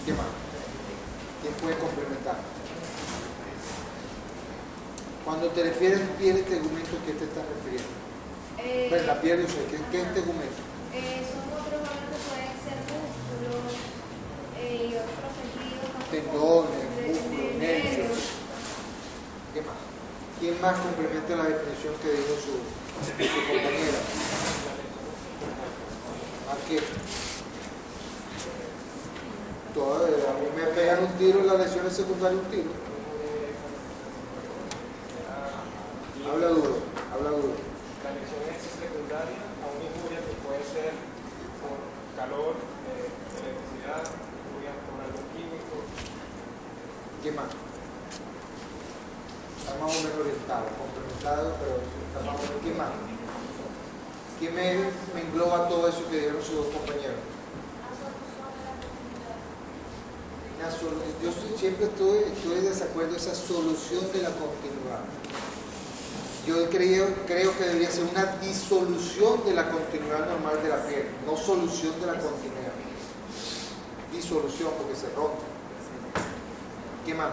¿Qué más? ¿Quién puede complementar? Cuando te refieres piel y tegumento, ¿a qué te estás refiriendo? Pues la piel, yo sé, ¿qué es tegumento? Son otros órganos que pueden ser músculos y otros tejidos. Tendones, músculos, nervios. ¿Qué más? ¿Quién más complementa la definición que dijo su compañera? ¿A qué? A mí me pegan un tiro en las lesiones secundarias, un tiro. Habla duro, habla duro. La lesión es secundaria a una injuria que puede ser por calor, electricidad, injuria por algún químico. ¿Qué más? Está más o menos orientado, complementado, pero está más o menos. ¿Qué más? ¿Quién me engloba todo eso que dieron sus dos compañeros? Yo siempre estoy de desacuerdo esa solución de la continuidad. Yo creo que debería ser una disolución de la continuidad normal de la piel, no solución de la continuidad. Disolución porque se rompe. ¿Qué más?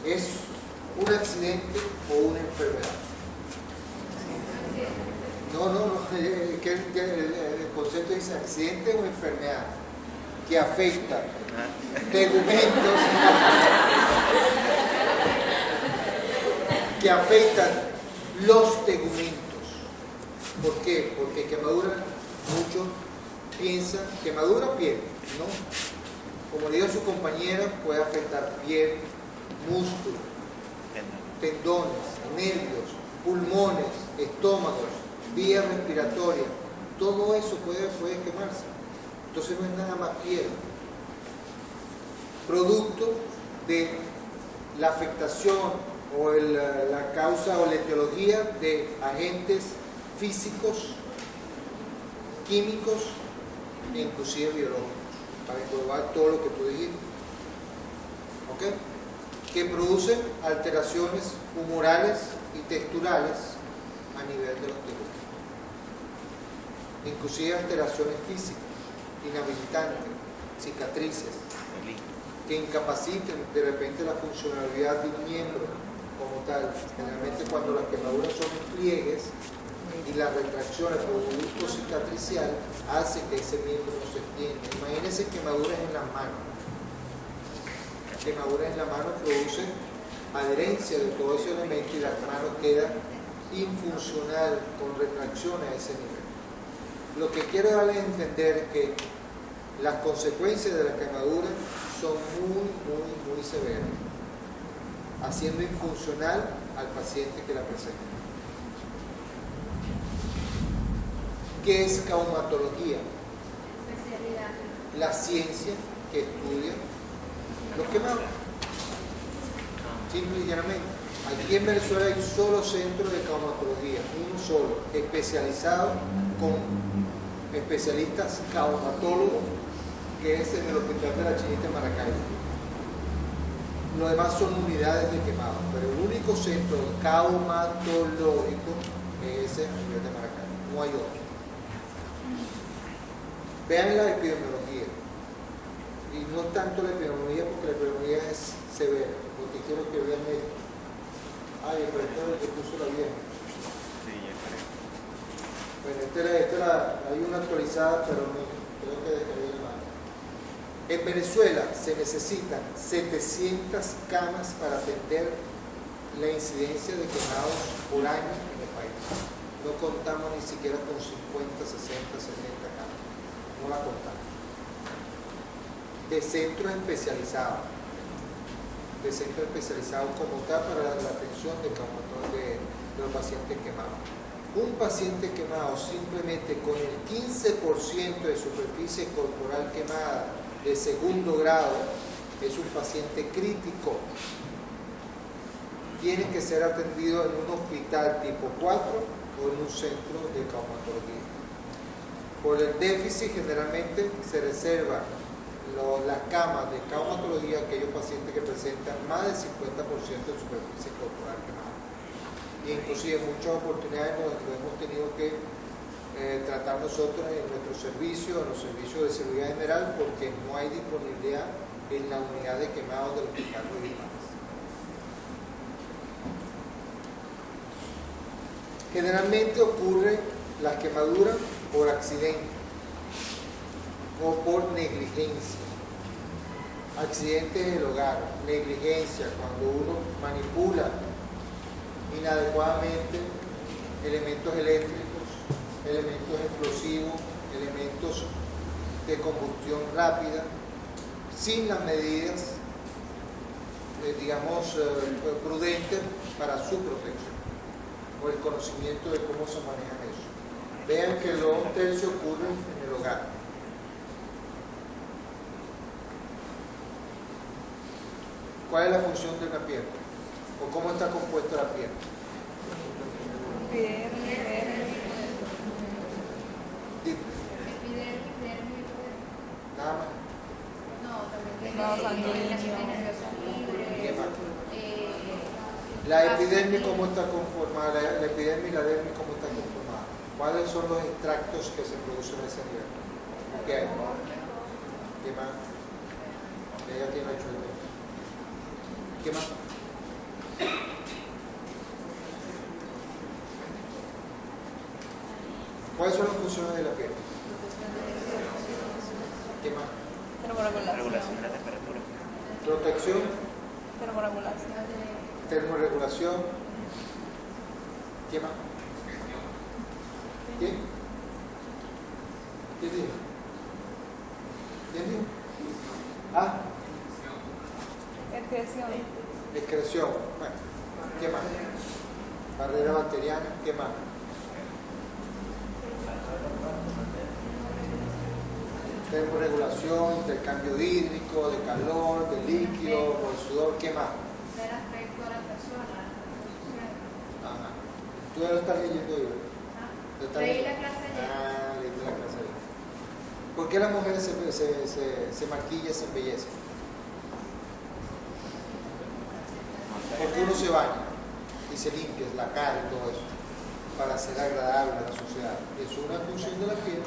¿Es un accidente o una enfermedad? No, que el concepto dice accidente o enfermedad que afecta tegumentos, que afectan los tegumentos. ¿Por qué? Porque quemadura, muchos piensan, quemadura piel, ¿no? Como dijo su compañera, puede afectar piel, músculo, tendones, nervios, pulmones, estómagos, vías respiratorias, todo eso puede quemarse. Entonces no es nada más piel. Producto de la afectación o la causa o la etiología de agentes físicos, químicos e inclusive biológicos, para englobar todo lo que tú dijiste. ¿Ok? Que producen alteraciones humorales y texturales a nivel de los tejidos. Inclusive alteraciones físicas, inhabilitantes, cicatrices, que incapaciten de repente la funcionalidad de un miembro como tal. Generalmente cuando las quemaduras son en pliegues y las retracciones por producto cicatricial hace que ese miembro no se extienda. Imagínense quemaduras en las manos. Quemaduras en la mano producen adherencia de todo ese elemento y las manos quedan infuncional con retracciones a ese nivel. Lo que quiero darles a entender es que las consecuencias de la quemadura son muy severas, haciendo infuncional al paciente que la presenta. ¿Qué es caumatología? La ciencia que estudia los quemados. Simple y llanamente. Aquí en Venezuela hay un solo centro de caumatología, uno solo, especializado con especialistas caumatólogos, que es en el Hospital de la Chinita en Maracaibo. Los demás son unidades de quemados, pero el único centro caumatológico es ese a nivel de Maracaibo, no hay otro. Vean la epidemiología, y no tanto la epidemiología porque la epidemiología es severa, lo que quiero que vean es, ay, pero este es el que puso la vieja. Bueno, hay una actualizada, pero no, creo que dejaría la mano. En Venezuela se necesitan 700 camas para atender la incidencia de quemados por año en el país. No contamos ni siquiera con 50, 60, 70 camas. No la contamos. De centros especializados. De centros especializados como tal para la atención de los pacientes quemados. Un paciente quemado simplemente con el 15% de superficie corporal quemada de segundo grado es un paciente crítico. Tiene que ser atendido en un hospital tipo 4 o en un centro de caumatología. Por el déficit generalmente se reserva las camas de caumatología a aquellos pacientes que presentan más del 50% de superficie corporal quemada. Y inclusive en muchas oportunidades hemos tenido que tratar nosotros en nuestro servicio, en los servicios de seguridad general, porque no hay disponibilidad en la unidad de quemados del Hospital Ruiz Más. Generalmente ocurren las quemaduras por accidente o por negligencia. Accidentes del hogar, negligencia, cuando uno manipula inadecuadamente elementos eléctricos, elementos explosivos, elementos de combustión rápida, sin las medidas, prudentes para su protección, o el conocimiento de cómo se maneja eso. Vean que los 2/3 ocurren en el hogar. ¿Cuál es la función de una pierna? ¿O cómo está compuesta la pierna? Dime. Nada más. ¿Qué más? La epidermis, ¿cómo está conformada? La epidermis y la dermis, ¿cómo están conformadas? ¿Cuáles son los extractos que se producen a ese nivel? ¿Qué hay? ¿Qué más? Ella tiene 8 de tiempo. ¿Qué más? ¿Cuáles son las funciones de la piel? ¿Qué más? Regulación de la temperatura. Protección, Termorregulación. termorregulación. ¿Qué más? ¿Qué? ¿Qué dijo? ¿Quién dijo? Ah, Excreción. excreción. Bueno, ¿qué más? Barrera bacteriana. ¿Qué más? Termorregulación, intercambio hídrico, de calor, de líquido, de sudor. ¿Qué más? Ver aspecto a la persona. Ajá. ¿Tú ya lo estás leyendo hoy? ¿Lo estás Leí leyendo? la clase ayer. Ah, leíste la clase ayer. ¿Por qué las mujeres se maquillan, se embellecen? Porque uno se baña y se limpia la cara y todo eso para ser agradable a la sociedad. Eso es una función de la piel.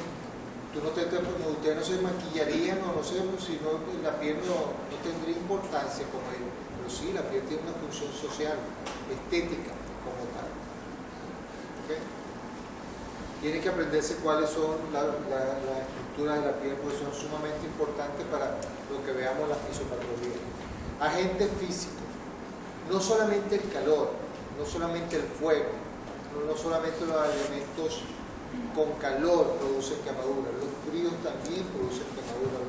Ustedes no se maquillarían o no sé, si no, la piel no tendría importancia como ellos. Pero sí, la piel tiene una función social, estética como tal. ¿Okay? Tienen que aprenderse cuáles son las estructuras de la piel, porque son sumamente importantes para lo que veamos la fisiopatología. Agentes físicos, no solamente el calor, no solamente el fuego, no solamente los elementos con calor producen quemaduras, los fríos también producen quemaduras,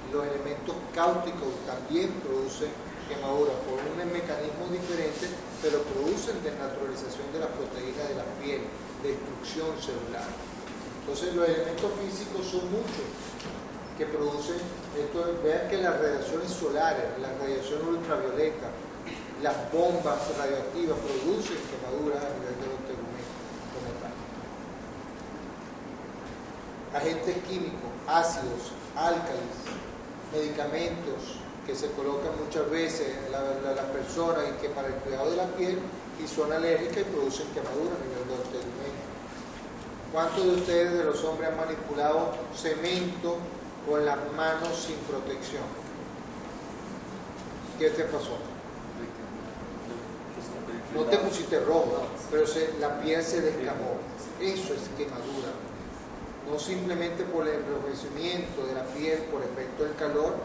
los elementos cáusticos también producen quemaduras por un mecanismo diferente, pero producen desnaturalización de las proteínas de la piel, destrucción celular. Entonces los elementos físicos son muchos que producen esto. Vean que las radiaciones solares, la radiación ultravioleta, las bombas radioactivas producen quemaduras a nivel de los tegumento como tal. Agentes químicos, ácidos, álcalis, medicamentos que se colocan muchas veces en las personas y que para el cuidado de la piel y son alérgicas y producen quemaduras a nivel de los tegumento. ¿Cuántos de ustedes, de los hombres, han manipulado cemento con las manos sin protección? ¿Qué te pasó? No te pusiste rojo, pero la piel se descamó. Eso es quemadura. No simplemente por el enrojecimiento de la piel por efecto del calor,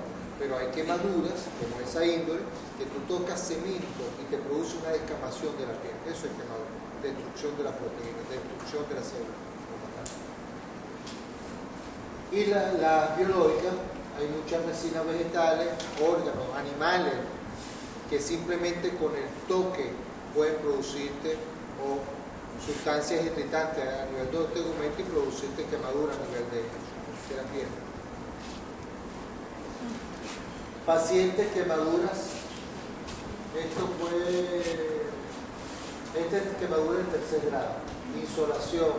pero hay quemaduras, como esa índole, que tú tocas cemento y te produce una descamación de la piel. Eso es quemadura. Destrucción de las proteínas, destrucción de las células. Y las biológicas, hay muchas resinas vegetales, órganos, animales, que simplemente con el toque pueden producirte o sustancias irritantes a nivel de los tegumentos y producirte quemaduras a nivel de la piel. Pacientes, quemaduras. Esta es quemadura en tercer grado. Insolación,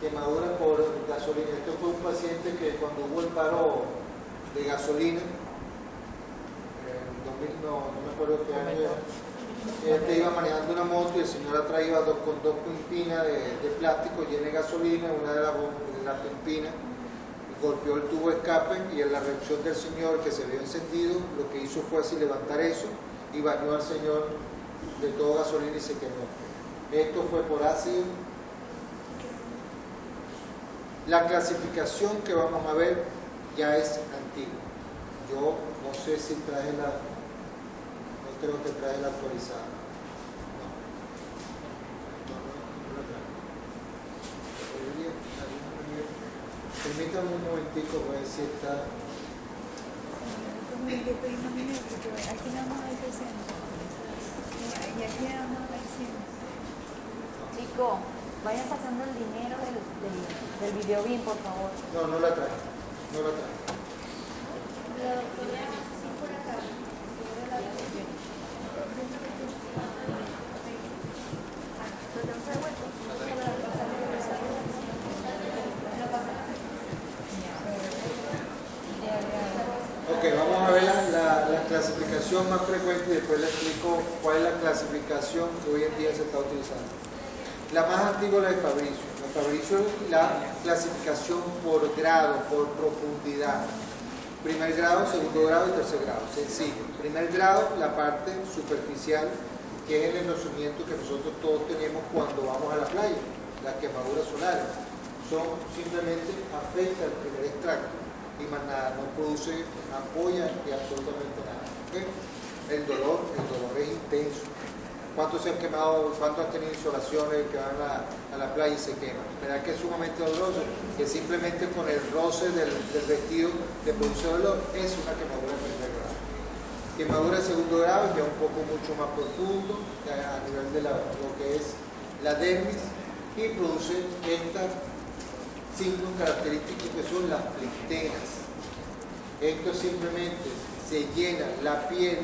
quemadura por gasolina. Esto fue un paciente que cuando hubo el paro de gasolina, en 2000, no me acuerdo qué año era, Este iba manejando una moto y el señor atrás iba con dos pimpinas de plástico llenas de gasolina. Una de las pimpinas golpeó el tubo de escape y en la reacción del señor, que se vio encendido, lo que hizo fue así levantar eso y bañó al señor de todo gasolina y se quemó. Esto fue por ácido. La clasificación que vamos a ver ya es antigua. Yo no sé si traje no creo que traje la actualizada. No la traje. Permítame un momentico, voy a ver si está. Aquí nada más hay 60. Y aquí nada más hay 100. Chico, vayan pasando el dinero del video bien, por favor. No la traje. No la traje. Lo podrían así por acá. Ok, vamos a ver la clasificación más frecuente y después les explico cuál es la clasificación que hoy en día se está utilizando. La más antigua es la de Fabricio. La de Fabricio es la clasificación por grado, por profundidad. Primer grado, segundo grado y tercer grado. Sencillo. Primer grado, la parte superficial, que es el enrojecimiento que nosotros todos tenemos cuando vamos a la playa, las quemaduras solares. Simplemente afecta el primer extracto y más nada, no produce ampolla ni absolutamente nada. ¿Okay? El dolor es intenso. ¿Cuántos se han quemado, cuántos han tenido insolaciones que van a la playa y se queman? ¿Verdad que es sumamente doloroso? Que simplemente con el roce del vestido le produce dolor, es una quemadura de primer grado. Quemadura de segundo grado ya un poco mucho más profundo, a nivel de lo que es la dermis, y produce estas 5 características que son las flectenas. Esto simplemente se llena la piel,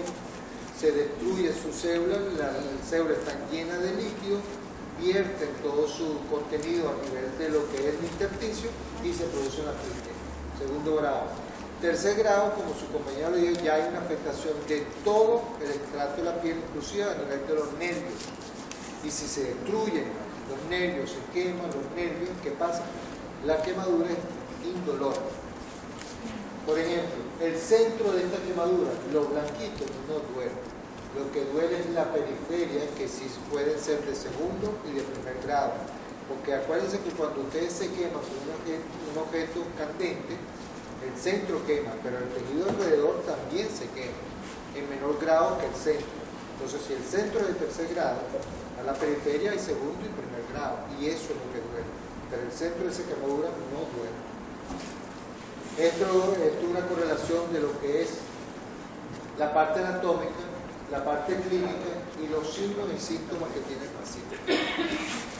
se destruye su célula, las células están llenas de líquido, vierten todo su contenido a nivel de lo que es el intersticio y se produce una flectena. Segundo grado. Tercer grado, como su compañero le dijo, ya hay una afectación de todo el extracto de la piel, inclusive a nivel de los nervios. Y si se destruyen los nervios, se queman los nervios, ¿qué pasa? La quemadura es indolora. Por ejemplo, el centro de esta quemadura, los blanquitos, no duelen. Lo que duele es la periferia, que sí pueden ser de segundo y de primer grado. Porque acuérdense que cuando ustedes se queman con un objeto candente, el centro quema, pero el tejido alrededor también se quema, en menor grado que el centro. Entonces, si el centro es de tercer grado, a la periferia hay segundo y primer grado, y eso es lo que duele. Pero el centro de esa quemadura no duele. Esto es una correlación de lo que es la parte anatómica, la parte clínica y los signos y síntomas que tiene el paciente.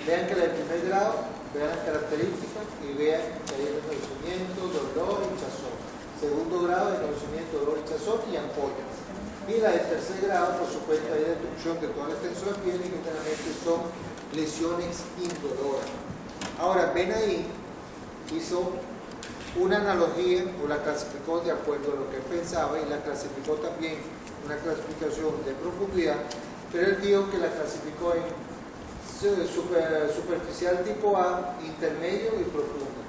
Vean que la de primer grado, vean las características y vean que hay enrojecimiento, dolor, hinchazón. Segundo grado, enrojecimiento, dolor, hinchazón y ampollas. Y la de tercer grado, por supuesto, hay destrucción de toda la extensión de la piel y generalmente son lesiones indoloras. Ahora, ven ahí, hizo una analogía o la clasificó de acuerdo a lo que él pensaba y la clasificó también una clasificación de profundidad, pero él dijo que la clasificó en superficial tipo A, intermedio y profundo.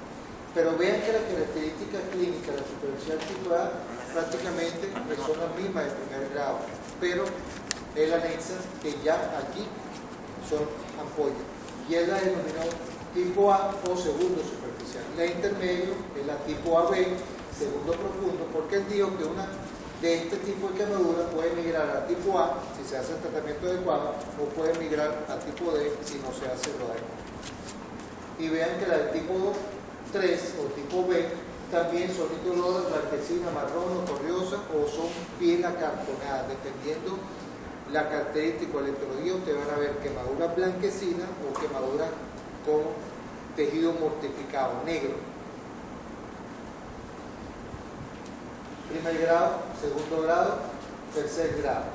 Pero vean que las características clínicas de la superficial tipo A prácticamente son las mismas de primer grado, pero él anexa que ya aquí son ampollas y él la denominó tipo A o segundo superficial. La intermedio es la tipo AB, segundo profundo, porque él dijo que una de este tipo de quemadura puede migrar a tipo A si se hace el tratamiento adecuado o puede migrar a tipo D si no se hace lo adecuado. Y vean que la de tipo 3 o tipo B también son indoloras, blanquecina, marrón o corriosa o son piel acartonada, dependiendo la característica o la etiología. Ustedes van a ver quemaduras blanquecinas o quemaduras con tejido mortificado, negro. Primer grado, segundo grado, tercer grado.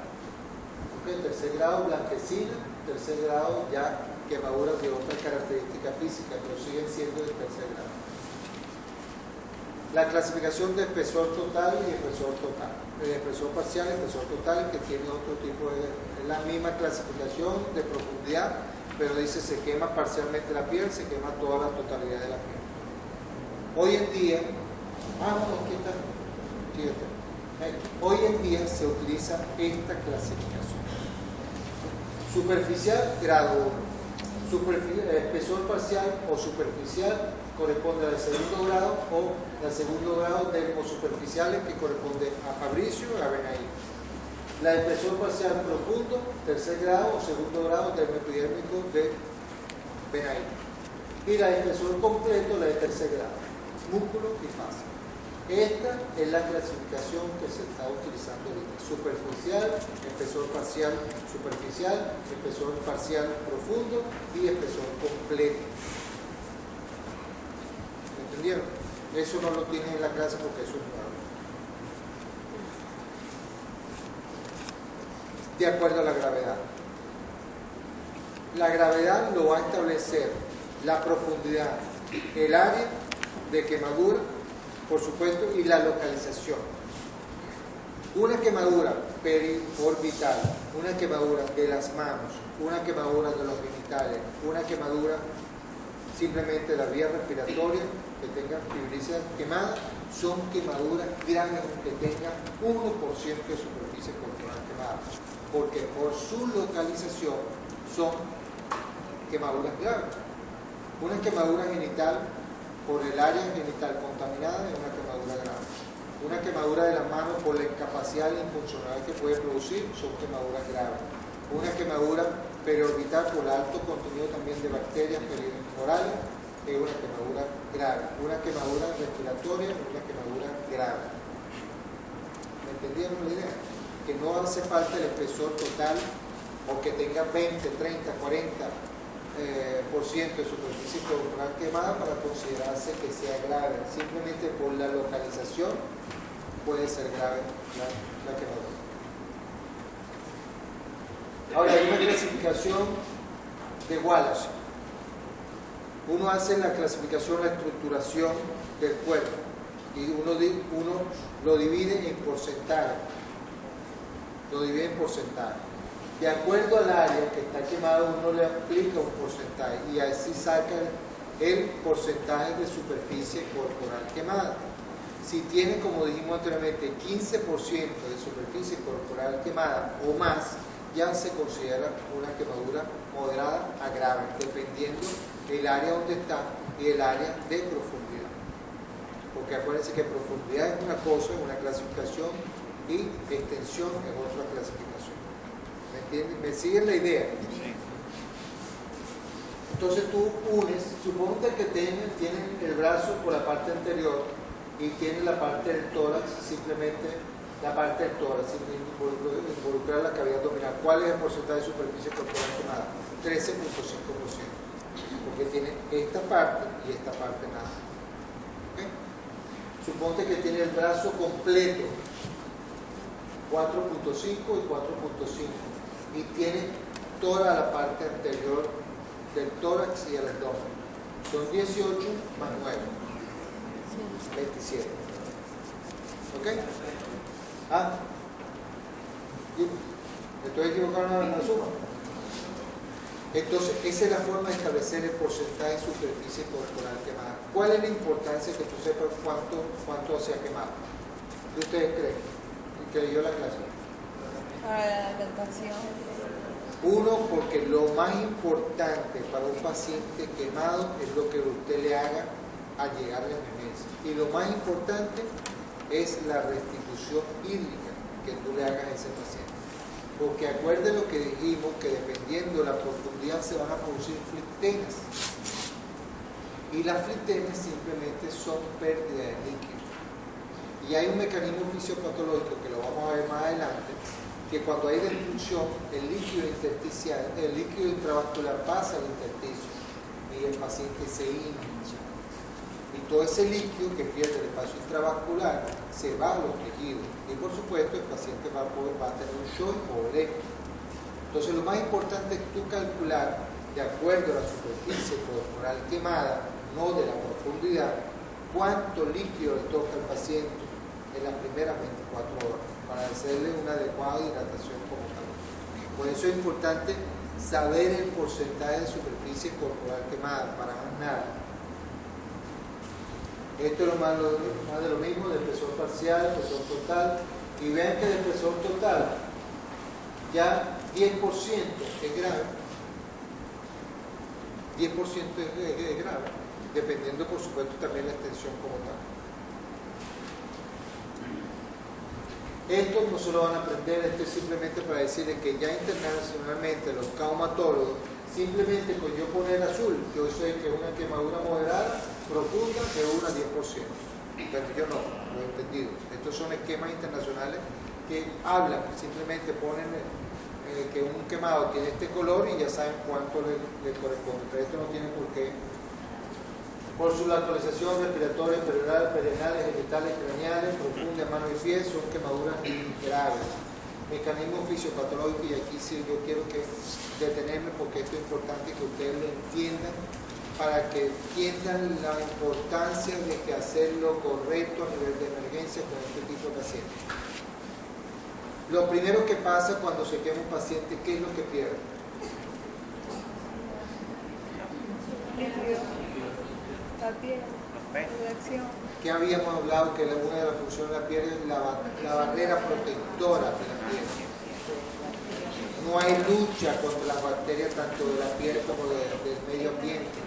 ¿Okay? Tercer grado, blanquecina, tercer grado ya quemaduras de otras características físicas, pero siguen siendo de tercer grado. La clasificación de espesor total y espesor total. El espesor parcial y espesor total, que tiene otro tipo de... Es la misma clasificación de profundidad, pero dice se quema parcialmente la piel, se quema toda la totalidad de la piel. Hoy en día... aquí está. Aquí está. Hoy en día se utiliza esta clasificación. Superficial, grado 1. Espesor parcial o superficial corresponde al segundo grado, o al segundo grado dermosuperficiales, que corresponde a Fabricio y a Benaí. La espesor parcial profundo, tercer grado o segundo grado dermoepidérmico de Benaí. Y la espesor completo, la de tercer grado, músculo y fascia. Esta es la clasificación que se está utilizando ahorita. Superficial, espesor parcial superficial, espesor parcial profundo y espesor completo. ¿Entendieron? Eso no lo tienen en la clase porque eso es nuevo. De acuerdo a la gravedad. La gravedad lo va a establecer la profundidad, el área de quemadura, por supuesto, y la localización. Una quemadura periorbital, una quemadura de las manos, una quemadura de los genitales, una quemadura simplemente de la vía respiratoria que tengan fibricidad quemada, son quemaduras graves que tengan 1% de superficie corporal quemada, porque por su localización son quemaduras graves. Una quemadura genital por el área genital contaminada es una quemadura grave. Una quemadura de las manos por la incapacidad y infuncionalidad que puede producir son quemaduras graves. Una quemadura periorbital por alto contenido también de bacterias periorales es una quemadura grave. Una quemadura respiratoria es una quemadura grave. ¿Me entendieron la idea? Que no hace falta el espesor total o que tenga 20, 30, 40 por ciento de superficie corporal quemada para considerarse que sea grave. Simplemente por la localización puede ser grave la quemadura. Ahora hay una clasificación de Wallace. Uno hace la clasificación, la estructuración del cuerpo y uno lo divide en porcentaje. Lo divide en porcentaje. De acuerdo al área que está quemado, uno le aplica un porcentaje y así saca el porcentaje de superficie corporal quemada. Si tiene, como dijimos anteriormente, 15% de superficie corporal quemada o más, ya se considera una quemadura moderada a grave, dependiendo del área donde está y el área de profundidad. Porque acuérdense que profundidad es una cosa, una clasificación, y extensión es otra clasificación. ¿Me entienden? ¿Me siguen la idea? Sí. Entonces tú unes, suponte que tienen el brazo por la parte anterior y tienen la parte del tórax, simplemente la parte del tórax, sin involucrar la cavidad abdominal. ¿Cuál es el porcentaje de superficie corporal quemada? 13.5%. Porque tiene esta parte y esta parte nada. ¿Okay? Suponte que tiene el brazo completo, 4.5 y 4.5, y tiene toda la parte anterior del tórax y el abdomen. Son 18 más 9, 27. ¿Ok? ¿Estoy equivocado en la suma? Entonces, esa es la forma de establecer el porcentaje de superficie corporal quemada. ¿Cuál es la importancia que tú sepas cuánto se ha quemado? ¿Qué ustedes creen? ¿Que leyó la clase? Para la alimentación. Uno, porque lo más importante para un paciente quemado es lo que usted le haga al llegar a la emergencia. Y lo más importante es la restitución hídrica que tú le hagas a ese paciente. Porque acuérdense lo que dijimos, que dependiendo de la profundidad se van a producir flictenas. Y las flictenas simplemente son pérdida de líquido. Y hay un mecanismo fisiopatológico que lo vamos a ver más adelante, que cuando hay destrucción, el líquido intersticial, el líquido intravascular pasa al intersticio y el paciente se hincha. Y todo ese líquido que pierde el espacio intravascular se va a los tejidos. Y por supuesto el paciente va a tener un shock hipovolémico. Entonces lo más importante es tú calcular, de acuerdo a la superficie corporal quemada, no de la profundidad, cuánto líquido le toca al paciente en las primeras 24 horas para hacerle una adecuada hidratación como tal. Por eso es importante saber el porcentaje de superficie corporal quemada, para más nada. Esto es lo más de lo mismo del espesor parcial, espesor total, y vean que del espesor total ya 10% es grave. 10% es grave, dependiendo por supuesto también la extensión como tal. Esto no se lo van a aprender, esto es simplemente para decirles que ya internacionalmente los caumatólogos, simplemente con yo poner azul, yo sé que una quemadura moderada, profunda, de 1 a 10%. Pero yo no, lo he entendido. Estos son esquemas internacionales que hablan, simplemente ponen que un quemado tiene este color y ya saben cuánto le corresponde. Pero esto no tiene por qué. Por su localización respiratoria, perenales, genitales, craneales, profundas, manos y pies, son quemaduras graves. Mecanismo fisiopatológico, y aquí sí yo quiero que detenerme porque esto es importante que ustedes lo entiendan, para que entiendan la importancia de que hacer lo correcto a nivel de emergencia con este tipo de pacientes. Lo primero que pasa cuando se quema un paciente, ¿qué es lo que pierde? La piel, sudoración. Que habíamos hablado que una de las funciones de la piel es la barrera protectora de la piel. No hay lucha contra las bacterias tanto de la piel como del medio ambiente.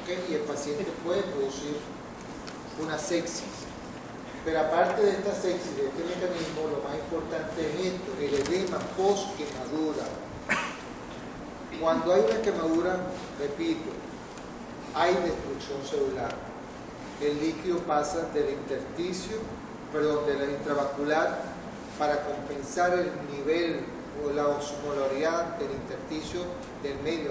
¿Okay? Y el paciente puede producir una sepsis. Pero aparte de esta sepsis, de este mecanismo, lo más importante es esto, el edema post-quemadura. Cuando hay una quemadura, repito, hay destrucción celular. El líquido pasa del intersticio, perdón, de la intravascular, para compensar el nivel o la osmolaridad del intersticio, del medio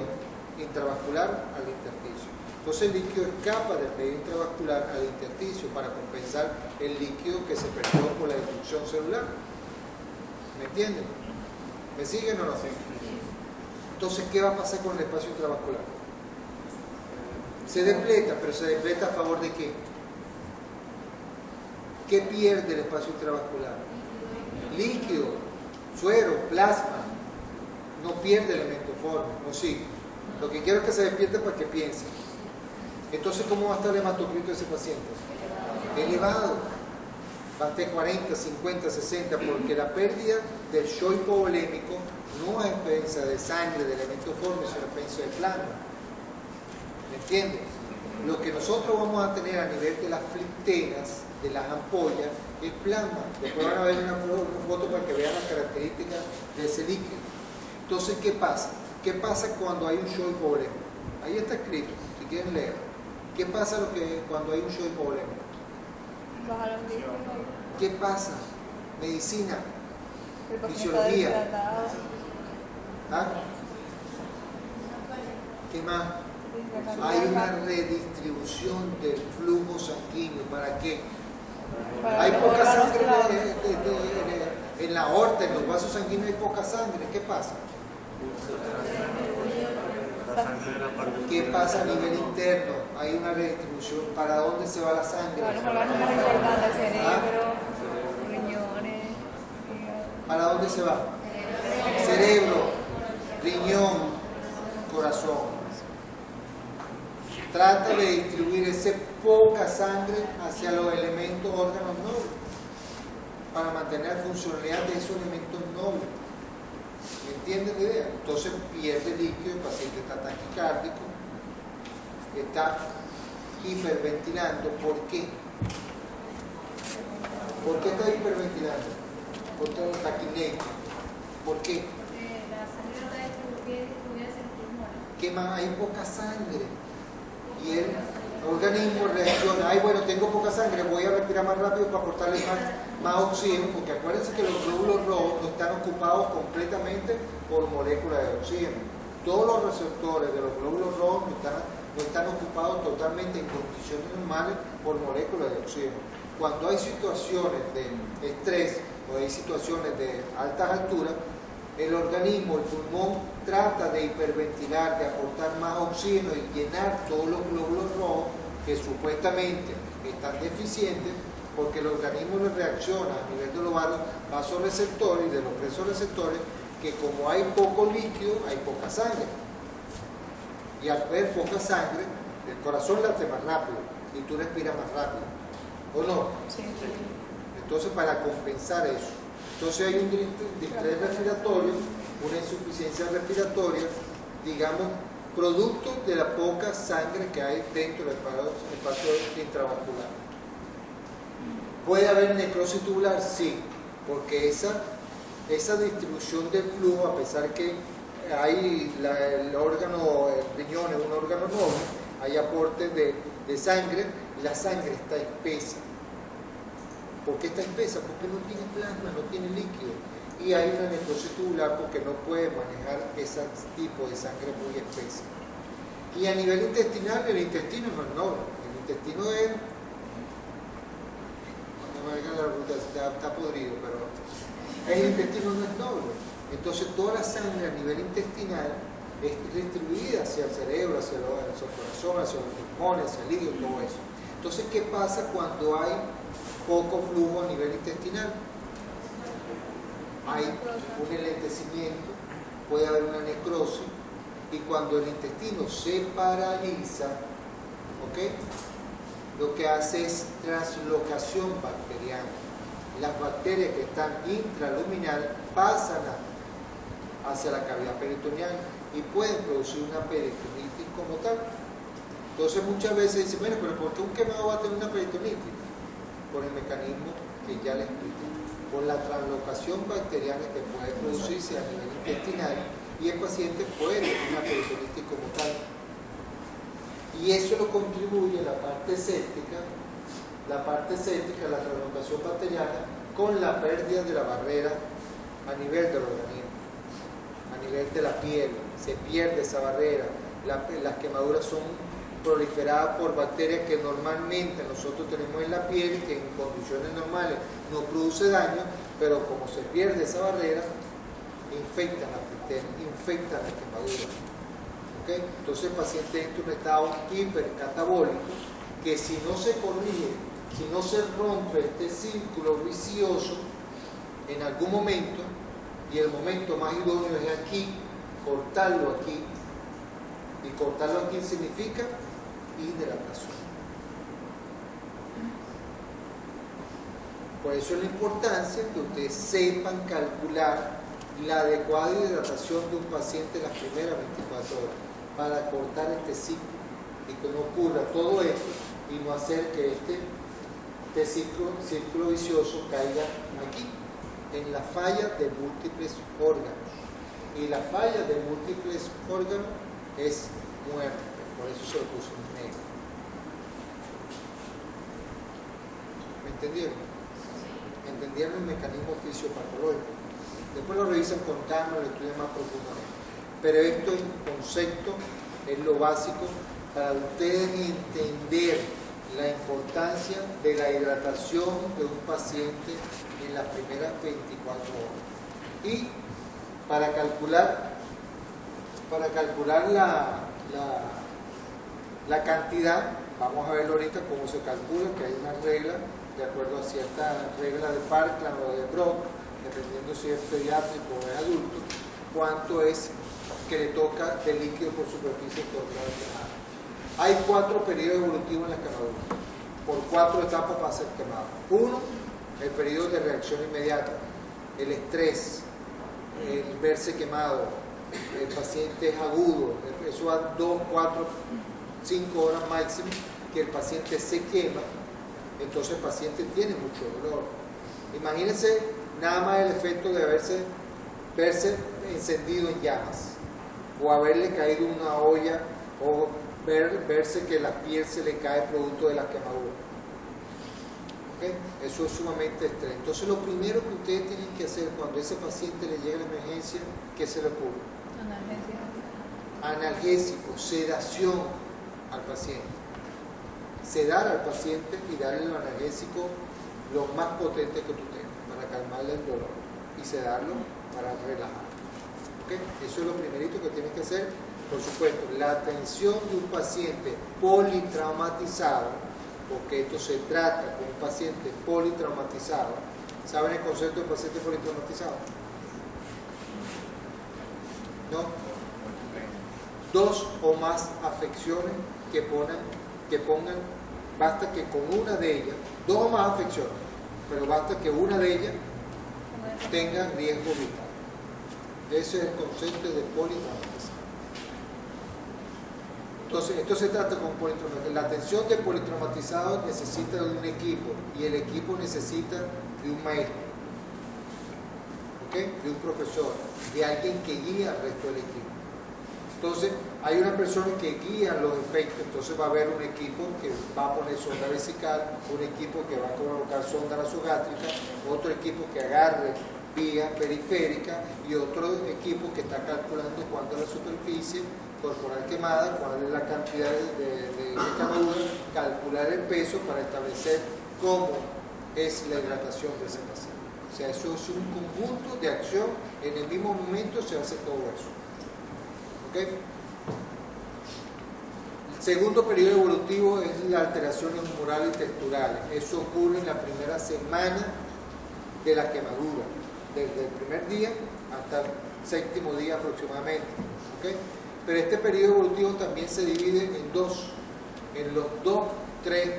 intravascular al intersticio. Entonces el líquido escapa del medio intravascular al intersticio para compensar el líquido que se perdió por la destrucción celular. ¿Me entienden? ¿Me siguen o no? Entonces, ¿qué va a pasar con el espacio intravascular? Se depleta, pero se depleta a favor de qué? ¿Qué pierde el espacio intravascular? Líquido, suero, plasma. No pierde elemento forme, no sigue. Lo que quiero es que se despierte para que piense. Entonces, ¿cómo va a estar el hematocrito de ese paciente? Elevado. Va a estar 40, 50, 60, porque la pérdida del shock hipovolémico no es pérdida de sangre, de elemento forme, sino pérdida de plasma. ¿Me entiendes? Lo que nosotros vamos a tener a nivel de las flictenas, de las ampollas, es plasma. Después van a ver una foto para que vean las características de ese líquido. Entonces, ¿qué pasa? ¿Qué pasa cuando hay un shock hipovolémico? Ahí está escrito, si quieren leer. ¿Qué pasa cuando hay un shock hipovolémico? ¿Qué pasa? Medicina, fisiología. ¿Ah? ¿Qué más? Hay una redistribución del flujo sanguíneo. ¿Para qué? Hay poca sangre en la aorta, en los vasos sanguíneos hay poca sangre. ¿Qué pasa? ¿Qué pasa a nivel interno? Hay una redistribución. ¿Para dónde se va la sangre? Cerebro, riñones. ¿Para dónde se va? Cerebro, riñón, corazón. Trata de distribuir esa poca sangre hacia los elementos, órganos nobles, para mantener la funcionalidad de esos elementos nobles. ¿Me entienden la idea? Entonces pierde líquido, el paciente está taquicárdico, está hiperventilando. ¿Por qué? ¿Por qué está hiperventilando? ¿Por qué está taquipnea? ¿Por qué? La sangre no está distribuida hacia el pulmón. ¿Qué más? Hay poca sangre. Y el organismo reacciona, ay bueno, tengo poca sangre, voy a respirar más rápido para aportarle más oxígeno, porque acuérdense que los glóbulos rojos no están ocupados completamente por moléculas de oxígeno. Todos los receptores de los glóbulos rojos no están ocupados totalmente en condiciones normales por moléculas de oxígeno. Cuando hay situaciones de estrés o hay situaciones de altas alturas, el organismo, el pulmón, trata de hiperventilar, de aportar más oxígeno y llenar todos los glóbulos rojos que supuestamente están deficientes porque el organismo les reacciona a nivel de los vasoreceptores y de los presoreceptores, que como hay poco líquido, hay poca sangre. Y al ver poca sangre, el corazón late más rápido y tú respiras más rápido. ¿O no? Sí. Entonces, para compensar eso, entonces hay un distrés respiratorio, una insuficiencia respiratoria, digamos, producto de la poca sangre que hay dentro del espacio intravascular. ¿Puede haber necrosis tubular? Sí, porque esa distribución del flujo, a pesar que hay el órgano, el riñón es un órgano noble, hay aportes de sangre, la sangre está espesa. ¿Por qué está espesa? Porque no tiene plasma, no tiene líquido. Y hay una necrosis tubular porque no puede manejar ese tipo de sangre muy espesa. Y a nivel intestinal, el intestino no es noble. El intestino es... No me digan la ruta, está podrido, pero el intestino no es noble. Entonces toda la sangre a nivel intestinal es distribuida hacia el cerebro, hacia el corazón, hacia los pulmones, hacia el hígado, todo eso. Entonces, ¿qué pasa cuando hay poco flujo a nivel intestinal? Hay un enlentecimiento, puede haber una necrosis, y cuando el intestino se paraliza, ¿ok?, lo que hace es translocación bacteriana. Las bacterias que están intraluminal pasan hacia la cavidad peritoneal y pueden producir una peritonitis como tal. Entonces muchas veces dicen, bueno, pero ¿por qué un quemado va a tener una peritonitis? Por el mecanismo que ya les expliqué, por la translocación bacteriana que puede producirse a nivel intestinal, y el paciente puede tener una peritonitis como tal. Y eso lo contribuye la parte séptica, la translocación bacteriana, con la pérdida de la barrera a nivel del organismo, a nivel de la piel, se pierde esa barrera. Las quemaduras son proliferadas por bacterias que normalmente nosotros tenemos en la piel, que en condiciones normales no produce daño, pero como se pierde esa barrera, infectan la quemadura. ¿Okay? Entonces el paciente entra en un estado hipercatabólico que si no se corrige, si no se rompe este círculo vicioso en algún momento, y el momento más idóneo es aquí, cortarlo aquí, y cortarlo aquí significa hidratación. Por eso es la importancia que ustedes sepan calcular la adecuada hidratación de un paciente en las primeras 24 horas para cortar este ciclo y que no ocurra todo esto y no hacer que este círculo vicioso caiga aquí, en la falla de múltiples órganos. Y la falla de múltiples órganos es muerte, por eso se lo puso en negro. ¿Me entendieron? ¿Entendieron el mecanismo fisiopatológico? Después lo revisan con calma, lo estudian más profundamente. Pero esto en concepto es lo básico para ustedes entender la importancia de la hidratación de un paciente en las primeras 24 horas. Y para calcular la cantidad, vamos a verlo ahorita cómo se calcula, que hay una regla, de acuerdo a ciertas reglas de Parkland o de Brock, dependiendo si es pediátrico o es adulto, cuánto es que le toca de líquido por superficie por cada quemada. Hay 4 periodos evolutivos en la quemadura, por 4 etapas para ser quemado. 1, el periodo de reacción inmediata, el estrés, el verse quemado, el paciente es agudo, eso a 2, 4, 5 horas máximo que el paciente se quema, entonces el paciente tiene mucho dolor. Imagínense nada más el efecto de verse encendido en llamas, o haberle caído una olla, o verse que la piel se le cae producto de la quemadura. ¿Okay? Eso es sumamente estrés. Entonces lo primero que ustedes tienen que hacer cuando a ese paciente le llega la emergencia, ¿qué se le ocurre? Analgésico, sedación al paciente. Sedar al paciente y darle el analgésico lo más potente que tú tengas para calmarle el dolor y sedarlo para relajar. ¿Okay? Eso es lo primerito que tienes que hacer por supuesto, la atención de un paciente politraumatizado, porque esto se trata con un paciente politraumatizado. ¿Saben el concepto de paciente politraumatizado? ¿No? 2 o más afecciones que pongan, basta que con una de ellas, 2 o más afecciones, pero basta que una de ellas tenga riesgo vital. Ese es el concepto de politraumatización. Entonces, esto se trata con politraumatizado. La atención de politraumatizado necesita de un equipo y el equipo necesita de un maestro, ¿ok? De un profesor, de alguien que guía al resto del equipo. Entonces, hay una persona que guía los efectos, entonces va a haber un equipo que va a poner sonda vesical, un equipo que va a colocar sonda nasogástrica, otro equipo que agarre vía periférica y otro equipo que está calculando cuánto es la superficie corporal quemada, cuál es la cantidad de quemadura, calcular el peso para establecer cómo es la hidratación de ese paciente. O sea, eso es un conjunto de acción, en el mismo momento se hace todo eso. ¿Okay? El segundo periodo evolutivo es la alteraciones humorales y texturales. Eso ocurre en la primera semana de la quemadura, desde el primer día hasta el 7º día aproximadamente. ¿Okay? Pero este periodo evolutivo también se divide en dos, en los 3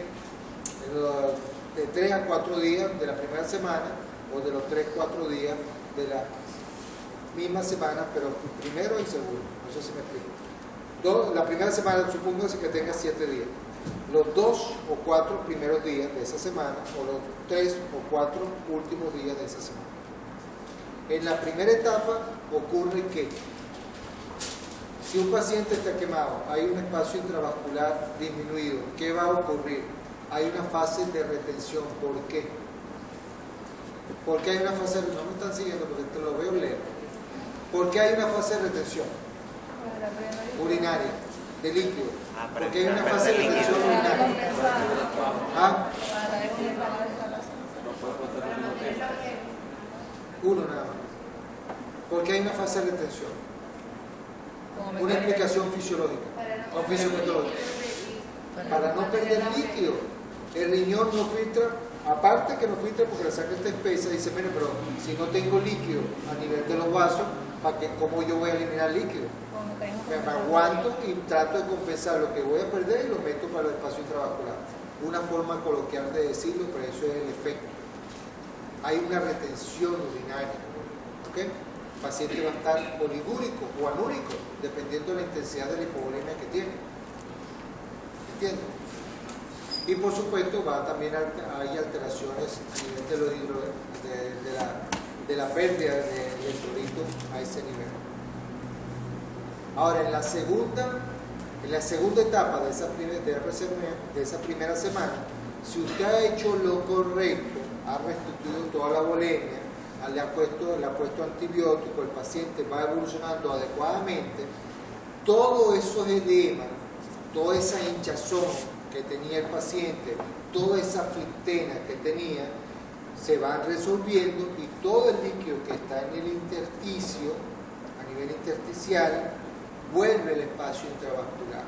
a 4 días de la primera semana o de los 3 a 4 días de la misma semana, pero primero y segundo. No sé si me explico. La primera semana, supóngase que tenga 7 días. Los 2 o 4 primeros días de esa semana o los 3 o 4 últimos días de esa semana. En la primera etapa ocurre que si un paciente está quemado, hay un espacio intravascular disminuido, ¿qué va a ocurrir? Hay una fase de retención. ¿Por qué? ¿Por qué hay una fase de retención? No me están siguiendo porque te lo veo leer. ¿Por qué hay una fase de retención? Urinaria, de líquido. ¿Por qué hay una fase de retención urinaria? ¿Ah? Uno nada más. ¿Por qué hay una fase de retención? Una explicación fisiológica o fisiopatológica. Para no perder líquido. El riñón no filtra, aparte que no filtra porque la sangre está espesa, dice, mire, pero si no tengo líquido a nivel de los vasos, ¿cómo yo voy a eliminar líquido? Me aguanto y trato de compensar lo que voy a perder y lo meto para el espacio intravascular. Una forma coloquial de decirlo, pero eso es el efecto. Hay una retención urinaria. ¿Ok? El paciente va a estar oligúrico o anúrico, dependiendo de la intensidad de la hipovolemia que tiene. ¿Entienden? Y por supuesto también hay alteraciones a nivel de la pérdida de electrolitos a ese nivel. Ahora, en la segunda etapa de esa primera semana, si usted ha hecho lo correcto, ha restituido toda la volemia, le ha puesto antibiótico, el paciente va evolucionando adecuadamente, todos esos edemas, toda esa hinchazón que tenía el paciente, toda esa fliptena que tenía, se van resolviendo y todo el líquido que está en el intersticio, a nivel intersticial, vuelve al espacio intravascular,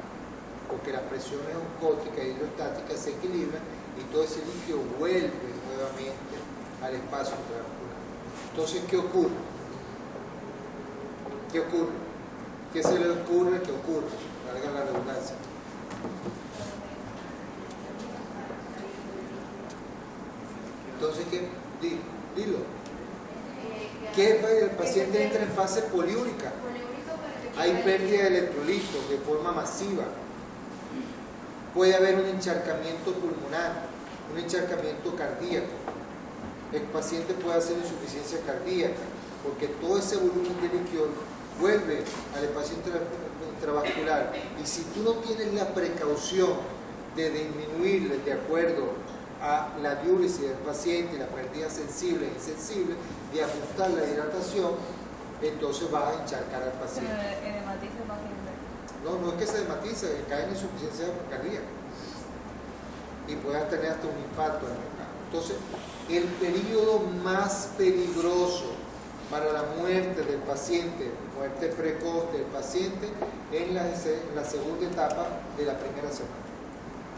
porque las presiones oscóticas e hidrostáticas se equilibran y todo ese líquido vuelve nuevamente al espacio intravascular. Entonces, ¿qué ocurre? ¿Qué ocurre? ¿Qué se le ocurre? ¿Qué ocurre? Valga la redundancia. Entonces, ¿qué? Dilo. Que el paciente entra en fase poliúrica. Hay pérdida de electrolitos de forma masiva. Puede haber un encharcamiento pulmonar, un encharcamiento cardíaco. El paciente puede hacer insuficiencia cardíaca, porque todo ese volumen de líquido vuelve al espacio intravascular. Y si tú no tienes la precaución de disminuirle de acuerdo a la diúresis del paciente, la pérdida sensible e insensible, de ajustar la hidratación, entonces vas a encharcar al paciente. No es que se edematice, cae en insuficiencia cardíaca y puedas tener hasta un infarto en el mercado. Entonces, el periodo más peligroso para la muerte del paciente, muerte precoz del paciente en la segunda etapa de la primera semana.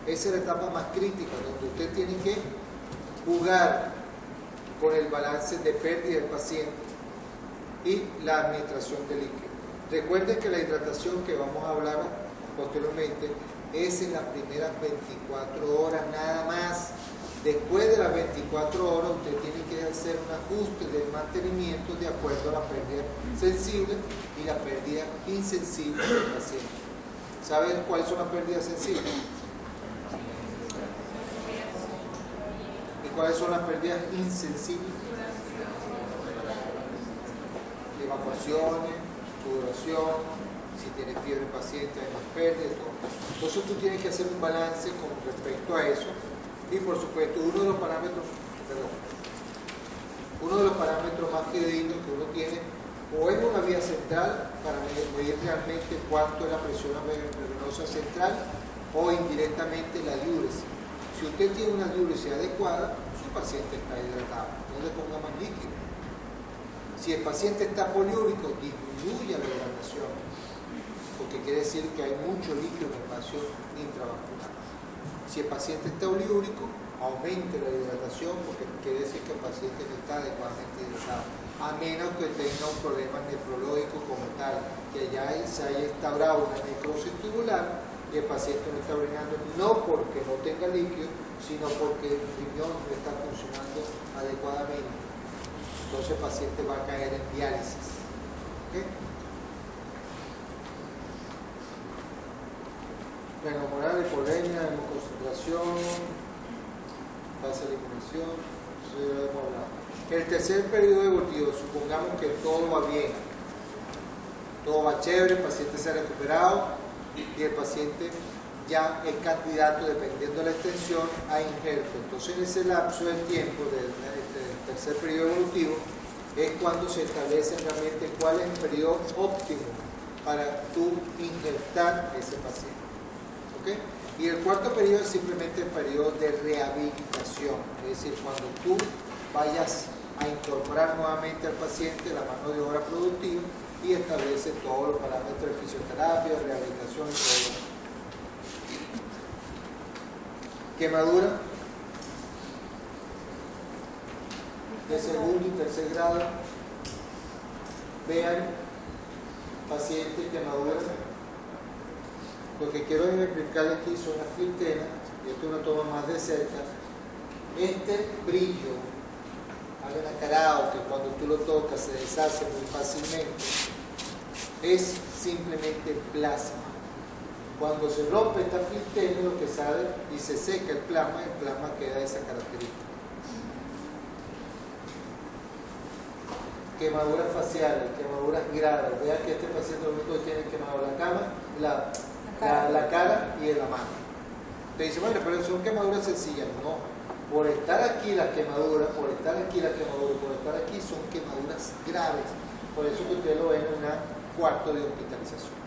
Esa es la etapa más crítica, donde usted tiene que jugar con el balance de pérdida del paciente y la administración de líquido. Recuerden que la hidratación, que vamos a hablar posteriormente, es en las primeras 24 horas nada más. Después de las 24 horas usted tiene que hacer un ajuste del mantenimiento de acuerdo a la pérdida sensible y la pérdida insensible del paciente. ¿Saben cuáles son las pérdidas sensibles? ¿Y cuáles son las pérdidas insensibles? Evacuaciones, sudoración, si tiene fiebre el paciente hay más pérdidas, todo. Entonces tú tienes que hacer un balance con respecto a eso. Y por supuesto, uno de los parámetros más fidedignos que uno tiene, o es una vía central para medir realmente cuánto es la presión venosa central, o indirectamente la diuresis. Si usted tiene una diuresis adecuada, su paciente está hidratado, no le ponga más líquido. Si el paciente está poliúrico, disminuya la hidratación, porque quiere decir que hay mucho líquido en el espacio intravascular. Si el paciente está oliúrico, aumente la hidratación, porque quiere decir que el paciente no está adecuadamente hidratado, a menos que tenga un problema nefrológico como tal, que ya se haya instaurado una necrosis tubular y el paciente no está orinando, no porque no tenga líquido, sino porque el riñón no está funcionando adecuadamente. Entonces el paciente va a caer en diálisis. ¿Okay? Moral, hipolemia, concentración, fase de eliminación, eso ya lo hemos hablado. El tercer periodo evolutivo, supongamos que todo va bien, todo va chévere, el paciente se ha recuperado y el paciente ya es candidato, dependiendo de la extensión, a injerto. Entonces en ese lapso del tiempo del tercer periodo evolutivo es cuando se establece realmente cuál es el periodo óptimo para tú injertar ese paciente. ¿Okay? Y el cuarto periodo es simplemente el periodo de rehabilitación, es decir, cuando tú vayas a incorporar nuevamente al paciente la mano de obra productiva y establece todos los parámetros de fisioterapia, rehabilitación y todo. Quemadura de segundo y tercer grado. Vean paciente quemadura. Lo que quiero explicarles aquí son las filteras, y esto uno toma más de cerca. Este brillo anacarado, que cuando tú lo tocas se deshace muy fácilmente, es simplemente plasma. Cuando se rompe esta filtera, lo que sale y se seca el plasma queda esa característica. Quemaduras faciales, quemaduras graves. Vean que este paciente lo único que tiene quemado la cara y en la mano. Te dice, bueno, pero son quemaduras sencillas. No, por estar aquí las quemaduras, por estar aquí son quemaduras graves. Por eso que ustedes lo ven en un cuarto de hospitalización.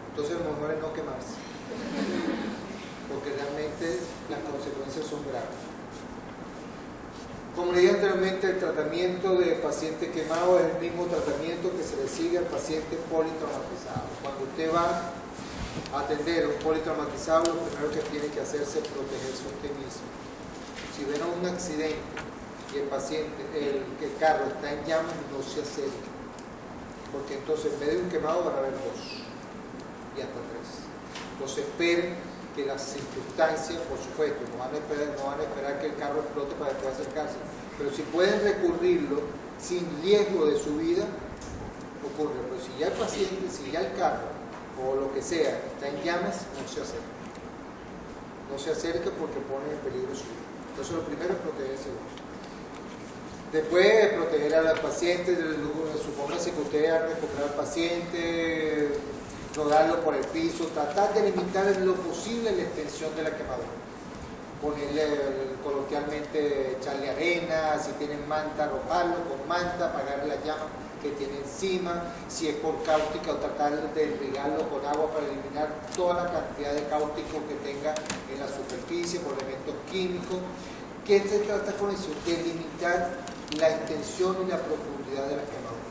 Entonces lo mejor es no quemarse, porque realmente las consecuencias son graves. Como le dije anteriormente, el tratamiento de paciente quemado es el mismo tratamiento que se le sigue al paciente politraumatizado. Cuando usted va a atender a un politraumatizado, lo primero que tiene que hacerse es protegerse usted mismo. Si ven un accidente y el paciente, el carro está en llamas, no se acerque, porque entonces en vez de un quemado van a haber dos y hasta tres. Entonces esperen que las circunstancias, por supuesto, no van a esperar que el carro explote para después acercarse, pero si pueden recurrirlo sin riesgo de su vida, ocurre. Pero si ya el paciente, si ya el carro o lo que sea está en llamas, no se acerque. No se acerque porque pone en peligro su vida. Entonces lo primero es protegerse. Después proteger al paciente, supóngase que usted ha recuperado al paciente, rodarlo por el piso, tratar de limitar en lo posible la extensión de la quemadura. Ponerle coloquialmente, echarle arena, si tienen manta, arroparlo con manta, apagarle la llama que tiene encima, si es por cáustica, o tratar de irrigarlo con agua para eliminar toda la cantidad de cáustico que tenga en la superficie, por elementos químicos, ¿Qué se trata con eso? De limitar la extensión y la profundidad de la quemadura.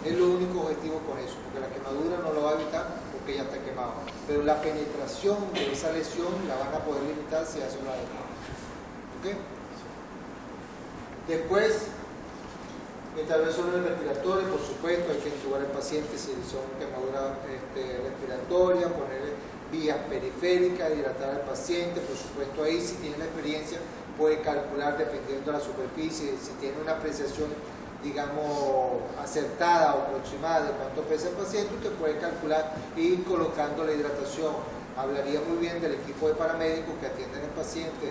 Es lo único objetivo con eso, porque la quemadura no lo va a evitar porque ya está quemado. Pero la penetración de esa lesión la van a poder limitar si hacen lo adecuado. ¿Ok? Después, intervención respiratoria, por supuesto, hay que intubar al paciente si son quemaduras respiratorias, ponerle vías periféricas, hidratar al paciente, por supuesto ahí si tiene la experiencia puede calcular dependiendo de la superficie, si tiene una apreciación digamos acertada o aproximada de cuánto pesa el paciente, usted puede calcular y ir colocando la hidratación. Hablaría muy bien del equipo de paramédicos que atienden al paciente,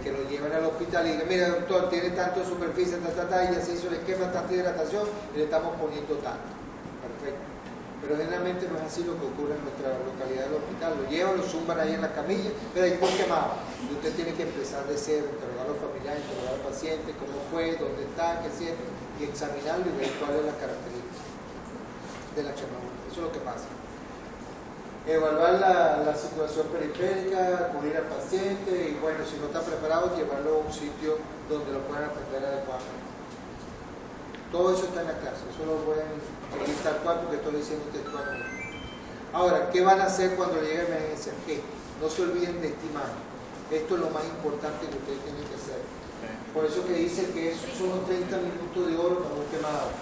que lo llevan al hospital y digan, mira doctor, tiene tanto superficie, y ya se hizo el esquema, tanta hidratación y le estamos poniendo tanto. Perfecto. Pero generalmente no es así lo que ocurre en nuestra localidad del hospital. Lo llevan, lo zumban ahí en la camilla, pero hay muy quemado. Y usted tiene que empezar de cero, interrogar a los familiares, interrogar al paciente, cómo fue, dónde está, qué siente, y examinarlo y ver cuál es la característica de la quemadura. Eso es lo que pasa. Evaluar la circulación periférica, acudir al paciente y bueno, si no está preparado, llevarlo a un sitio donde lo puedan atender adecuadamente. Todo eso está en la clase, eso lo pueden seguir tal cual porque estoy diciendo textualmente. Ahora, ¿qué van a hacer cuando llegue a emergencia? ¿Qué? No se olviden de estimar. Esto es lo más importante que ustedes tienen que hacer. Por eso que dice que son los 30 minutos de oro para un quemado.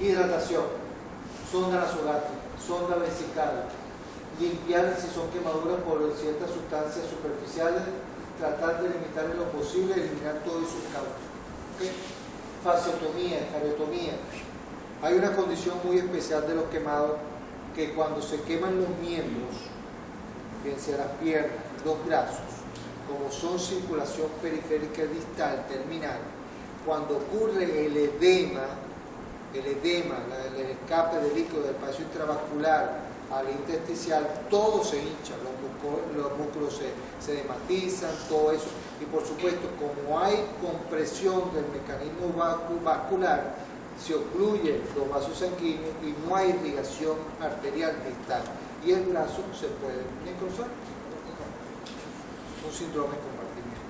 Hidratación, sonda nasogástrica, sonda vesical, limpiar si son quemaduras por ciertas sustancias superficiales, tratar de limitar en lo posible, eliminar todos sus causas. ¿Okay? Fasciotomía, escariotomía. Hay una condición muy especial de los quemados que cuando se queman los miembros, bien sea las piernas, los brazos, como son circulación periférica distal terminal, cuando ocurre el edema, el escape de líquido del espacio intravascular al intersticial, todo se hincha, los músculos se dematizan, todo eso. Y por supuesto, como hay compresión del mecanismo vascular, se ocluyen los vasos sanguíneos y no hay irrigación arterial distal. Y el brazo se puede necrosar. Un síndrome de compartimiento.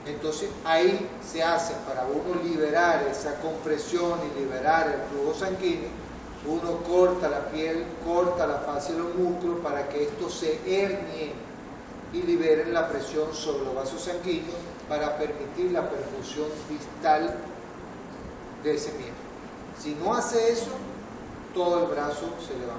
Entonces, ahí se hace para uno liberar esa compresión y liberar el flujo sanguíneo. Uno corta la piel, corta la fascia y los músculos para que esto se hernie y liberen la presión sobre los vasos sanguíneos para permitir la perfusión distal de ese miembro. Si no hace eso, todo el brazo se le va.